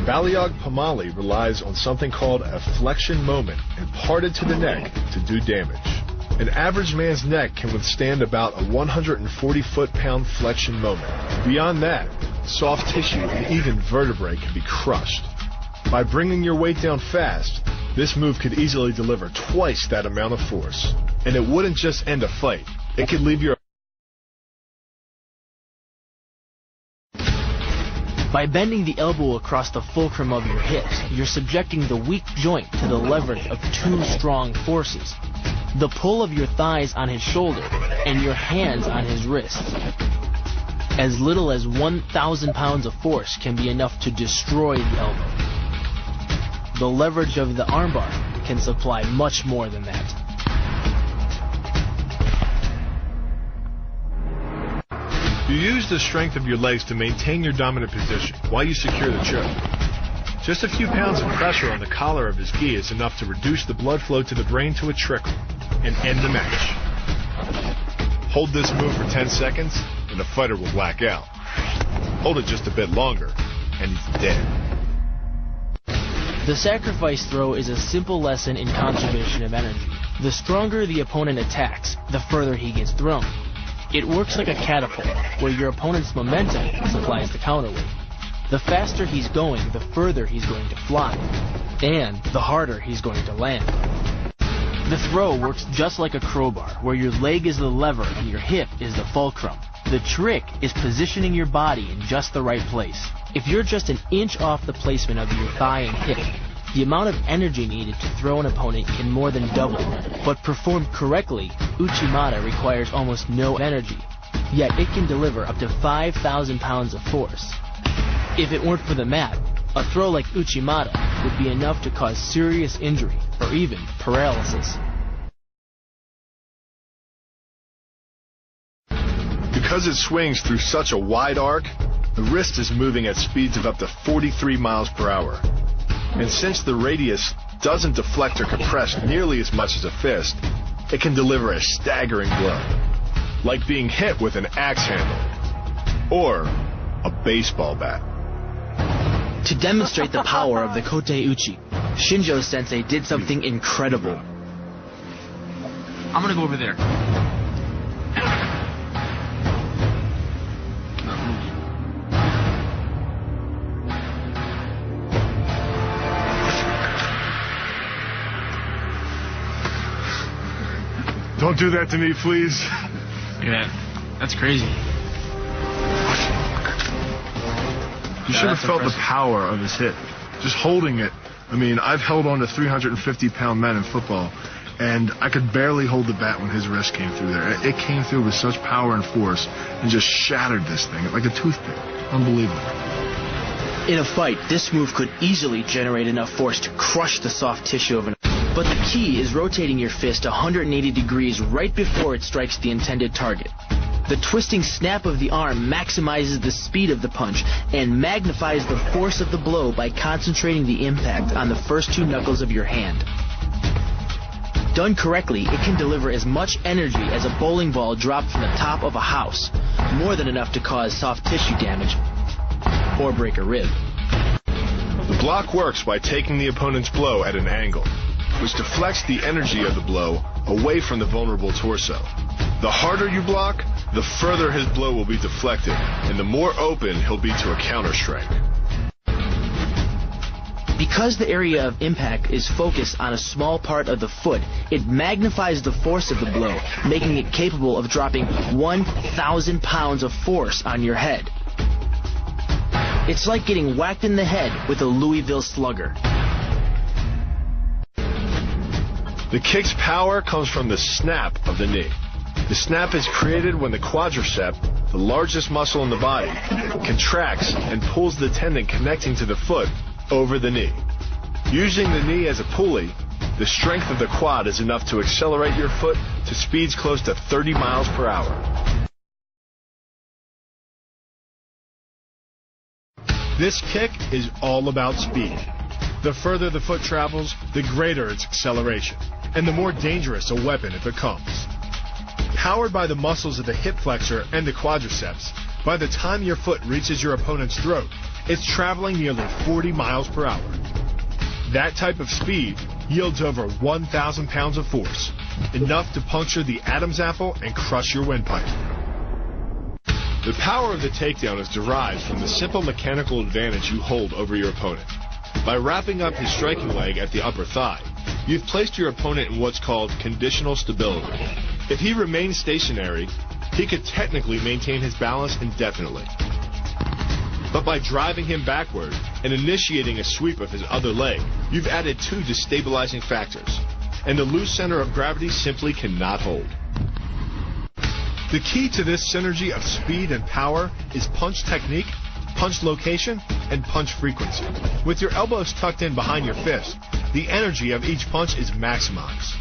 Balayage Pomali relies on something called a flexion moment imparted to the neck to do damage. An average man's neck can withstand about a 140 foot-pound flexion moment. Beyond that, soft tissue and even vertebrae can be crushed. By bringing your weight down fast, this move could easily deliver twice that amount of force. And it wouldn't just end a fight. It could leave your... By bending the elbow across the fulcrum of your hips, you're subjecting the weak joint to the leverage of two strong forces. The pull of your thighs on his shoulder and your hands on his wrists. As little as 1,000 pounds of force can be enough to destroy the elbow. The leverage of the armbar can supply much more than that. You use the strength of your legs to maintain your dominant position while you secure the choke. Just a few pounds of pressure on the collar of his gi is enough to reduce the blood flow to the brain to a trickle and end the match. Hold this move for 10 seconds and the fighter will black out. Hold it just a bit longer and he's dead. The sacrifice throw is a simple lesson in conservation of energy. The stronger the opponent attacks, the further he gets thrown. It works like a catapult, where your opponent's momentum supplies the counterweight. The faster he's going, the further he's going to fly, and the harder he's going to land. The throw works just like a crowbar, where your leg is the lever and your hip is the fulcrum. The trick is positioning your body in just the right place. If you're just an inch off the placement of your thigh and hip, the amount of energy needed to throw an opponent can more than double. But performed correctly, Uchimata requires almost no energy, yet it can deliver up to 5,000 pounds of force. If it weren't for the mat, a throw like Uchimata would be enough to cause serious injury or even paralysis. Because it swings through such a wide arc, the wrist is moving at speeds of up to 43 miles per hour. And since the radius doesn't deflect or compress nearly as much as a fist, it can deliver a staggering blow, like being hit with an axe handle or a baseball bat. To demonstrate the power of the Kote Uchi, Shinjo-sensei did something incredible. I'm gonna go over there. Don't do that to me, please. Yeah, that's crazy. You should have felt the power of his hit. Just holding it. I mean, I've held on to 350-pound men in football, and I could barely hold the bat when his wrist came through there. It came through with such power and force and just shattered this thing like a toothpick. Unbelievable. In a fight, this move could easily generate enough force to crush the soft tissue of an opponent. But the key is rotating your fist 180 degrees right before it strikes the intended target. The twisting snap of the arm maximizes the speed of the punch and magnifies the force of the blow by concentrating the impact on the first two knuckles of your hand. Done correctly, it can deliver as much energy as a bowling ball dropped from the top of a house, more than enough to cause soft tissue damage or break a rib. The block works by taking the opponent's blow at an angle, which deflects the energy of the blow away from the vulnerable torso. The harder you block, the further his blow will be deflected, and the more open he'll be to a counter-strike. Because the area of impact is focused on a small part of the foot, it magnifies the force of the blow, making it capable of dropping 1,000 pounds of force on your head. It's like getting whacked in the head with a Louisville Slugger. The kick's power comes from the snap of the knee. The snap is created when the quadricep, the largest muscle in the body, contracts and pulls the tendon connecting to the foot over the knee. Using the knee as a pulley, the strength of the quad is enough to accelerate your foot to speeds close to 30 miles per hour. This kick is all about speed. The further the foot travels, the greater its acceleration, and the more dangerous a weapon it becomes. Powered by the muscles of the hip flexor and the quadriceps, By the time your foot reaches your opponent's throat, it's traveling nearly 40 miles per hour. That type of speed yields over 1,000 pounds of force, enough to puncture the Adam's apple and crush your windpipe. The power of the takedown is derived from the simple mechanical advantage you hold over your opponent. By wrapping up his striking leg at the upper thigh, you've placed your opponent in what's called conditional stability. If he remains stationary, he could technically maintain his balance indefinitely. But by driving him backward and initiating a sweep of his other leg, you've added two destabilizing factors, and the loose center of gravity simply cannot hold. The key to this synergy of speed and power is punch technique, punch location, and punch frequency. With your elbows tucked in behind your fist, the energy of each punch is maximized.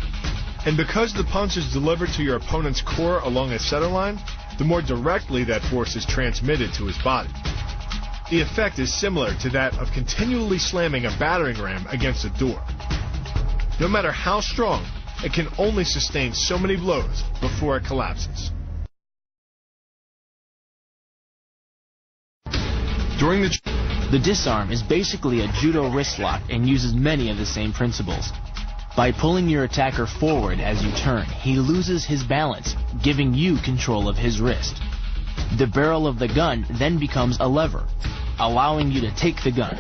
And because the punch is delivered to your opponent's core along a center line, the more directly that force is transmitted to his body. The effect is similar to that of continually slamming a battering ram against a door. No matter how strong, it can only sustain so many blows before it collapses. The disarm is basically a judo wrist lock and uses many of the same principles. By pulling your attacker forward as you turn, he loses his balance, giving you control of his wrist. The barrel of the gun then becomes a lever, allowing you to take the gun.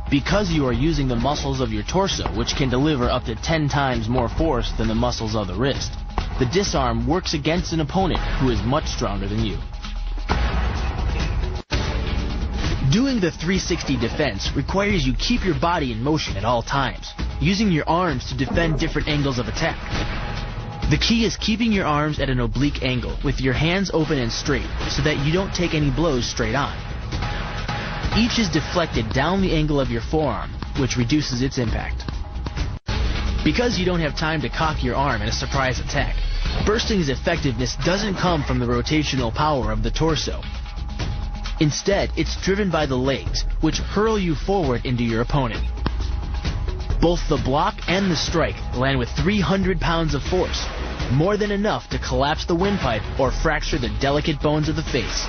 Because you are using the muscles of your torso, which can deliver up to 10 times more force than the muscles of the wrist, the disarm works against an opponent who is much stronger than you. Doing the 360 defense requires you keep your body in motion at all times, using your arms to defend different angles of attack. The key is keeping your arms at an oblique angle with your hands open and straight so that you don't take any blows straight on. Each is deflected down the angle of your forearm, which reduces its impact. Because you don't have time to cock your arm in a surprise attack, bursting's effectiveness doesn't come from the rotational power of the torso. Instead, it's driven by the legs, which hurl you forward into your opponent. Both the block and the strike land with 300 pounds of force, more than enough to collapse the windpipe or fracture the delicate bones of the face.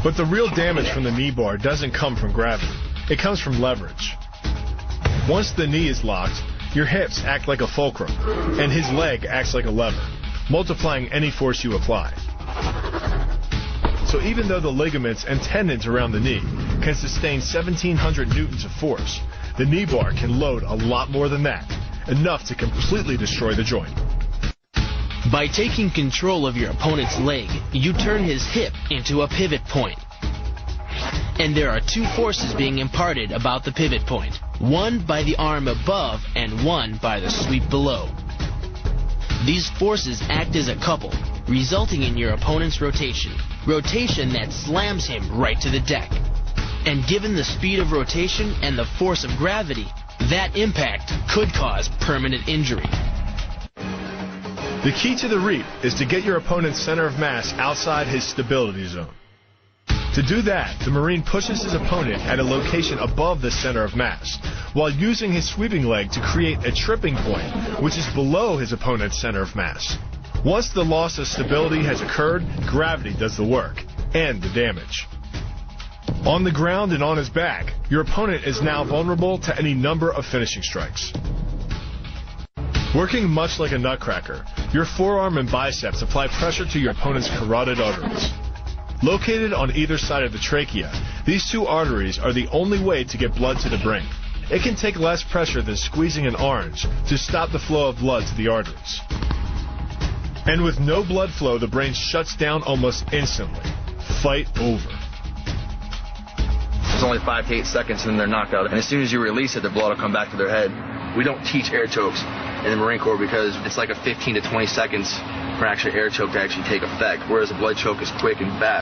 But the real damage from the knee bar doesn't come from gravity. It comes from leverage. Once the knee is locked, your hips act like a fulcrum, and his leg acts like a lever, multiplying any force you apply. So even though the ligaments and tendons around the knee can sustain 1,700 newtons of force, the knee bar can load a lot more than that, enough to completely destroy the joint. By taking control of your opponent's leg, you turn his hip into a pivot point. And there are two forces being imparted about the pivot point, one by the arm above and one by the sweep below. These forces act as a couple, resulting in your opponent's rotation that slams him right to the deck. And given the speed of rotation and the force of gravity, that impact could cause permanent injury. The key to the reap is to get your opponent's center of mass outside his stability zone. To do that, the Marine pushes his opponent at a location above the center of mass, while using his sweeping leg to create a tripping point, which is below his opponent's center of mass. Once the loss of stability has occurred, gravity does the work, and the damage. On the ground and on his back, your opponent is now vulnerable to any number of finishing strikes. Working much like a nutcracker, your forearm and biceps apply pressure to your opponent's carotid arteries. Located on either side of the trachea, these two arteries are the only way to get blood to the brain. It can take less pressure than squeezing an orange to stop the flow of blood to the arteries. And with no blood flow, the brain shuts down almost instantly. Fight over. It's only 5 to 8 seconds and then they're knocked out. And as soon as you release it, the blood will come back to their head. We don't teach air chokes in the Marine Corps because it's like a 15 to 20 seconds for actually air choke to actually take effect, whereas a blood choke is quick and fast.